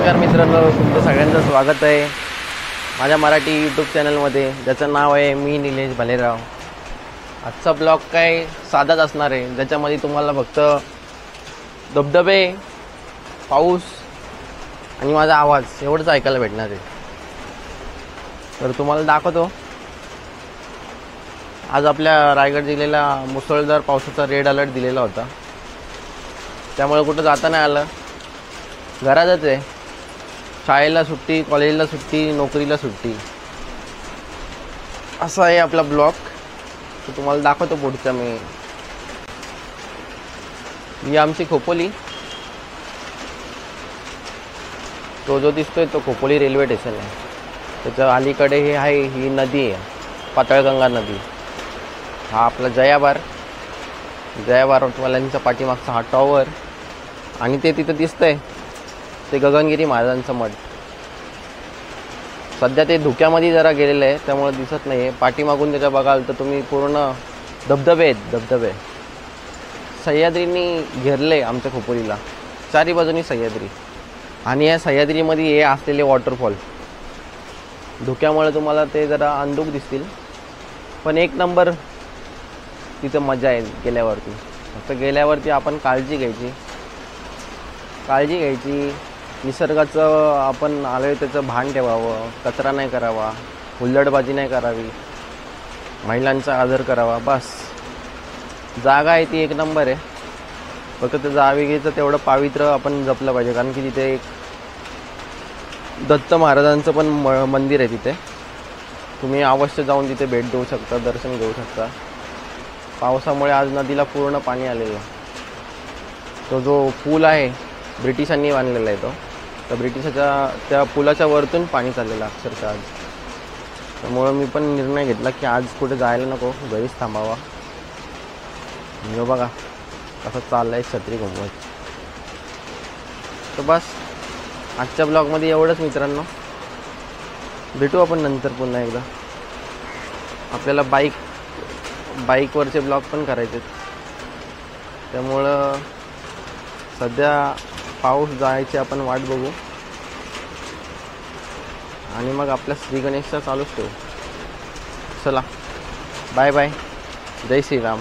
नमस्कार मित्रांनो, तुमचं सगळ्यांचं स्वागत आहे माझ्या मराठी यूट्यूब चॅनलमध्ये, ज्याचं नाव आहे मी निलेश भालेराव। आजचा ब्लॉग काय साधाच असणार आहे, ज्याच्यामध्ये तुम्हाला फक्त धबधबे, पाऊस आणि माझा आवाज एवढंच ऐकायला भेटणार आहे। तर तुम्हाला दाखवतो, आज आपल्या रायगड जिल्ह्याला मुसळधार पावसाचा रेड अलर्ट दिलेला होता, त्यामुळे कुठं जाता नाही आलं, घरातच आहे। शाळेला सुट्टी, कॉलेजला सुट्टी, नोकरीला सुट्टी, असा आहे आपला ब्लॉग। तो तुम्हाला दाखवतो पुढचा मी। ही आमची खोपोली, तो जो दिसतोय तो खोपोली रेल्वे स्टेशन आहे। त्याच्या अलीकडे हे आहे, ही नदी आहे, पाताळगंगा नदी। हा आपला जयाबारवाल्यांच्या पाठीमागचा हा टॉवर, आणि ते तिथं दिसतंय ते गगनगिरी महाराजांचं मठ। सध्या ते धुक्यामध्ये जरा गेलेलं आहे, त्यामुळे दिसत नाही। पाठीमागून त्याच्या बघाल तर तुम्ही पूर्ण धबधबे आहेत, धबधबे सह्याद्रींनी घेरले आमच्या खोपोलीला, चारी बाजूनी सह्याद्री। आणि या सह्याद्रीमध्ये हे असलेले वॉटरफॉल धुक्यामुळे तुम्हाला ते जरा अंधुक दिसतील, पण एक नंबर तिथं मजा आहे गेल्यावरती। फक्त गेल्यावरती आपण काळजी घ्यायची, निसर्गाचं आपण आलोय त्याचं भान ठेवावं, कचरा नाही करावा, हुल्लडबाजी नाही करावी, महिलांचा आदर करावा। बस जागा आहे ती एक नंबर आहे, फक्त त्या जागेचं तेवढं पावित्र्य आपण जपलं पाहिजे। कारण की तिथे एक दत्त महाराजांचं पण मंदिर आहे तिथे, तुम्ही अवश्य जाऊन तिथे भेट देऊ शकता, दर्शन घेऊ शकता। पावसामुळे आज नदीला पूर्ण पाणी आलेलं। तो जो पूल आहे ब्रिटिशांनी बांधलेला आहे, तो तर ब्रिटिशाच्या त्या पुलाच्या वरतून पाणी चाललेलं अक्षरशः आज। त्यामुळे मी पण निर्णय घेतला की आज कुठे जायला नको, घरीच थांबावा। म्हणजे बघा कसं चाललंय छत्री घुमवत। तर बस आजच्या ब्लॉगमध्ये एवढंच मित्रांनो, भेटू आपण नंतर पुन्हा एकदा। आपल्याला बाईकवरचे ब्लॉग पण करायचे, त्यामुळं सध्या पाऊस जायची आपण वाट बघू, आणि मग आपल्या श्री गणेशचा चालूच ठेवू। चला बाय बाय, जय श्रीराम।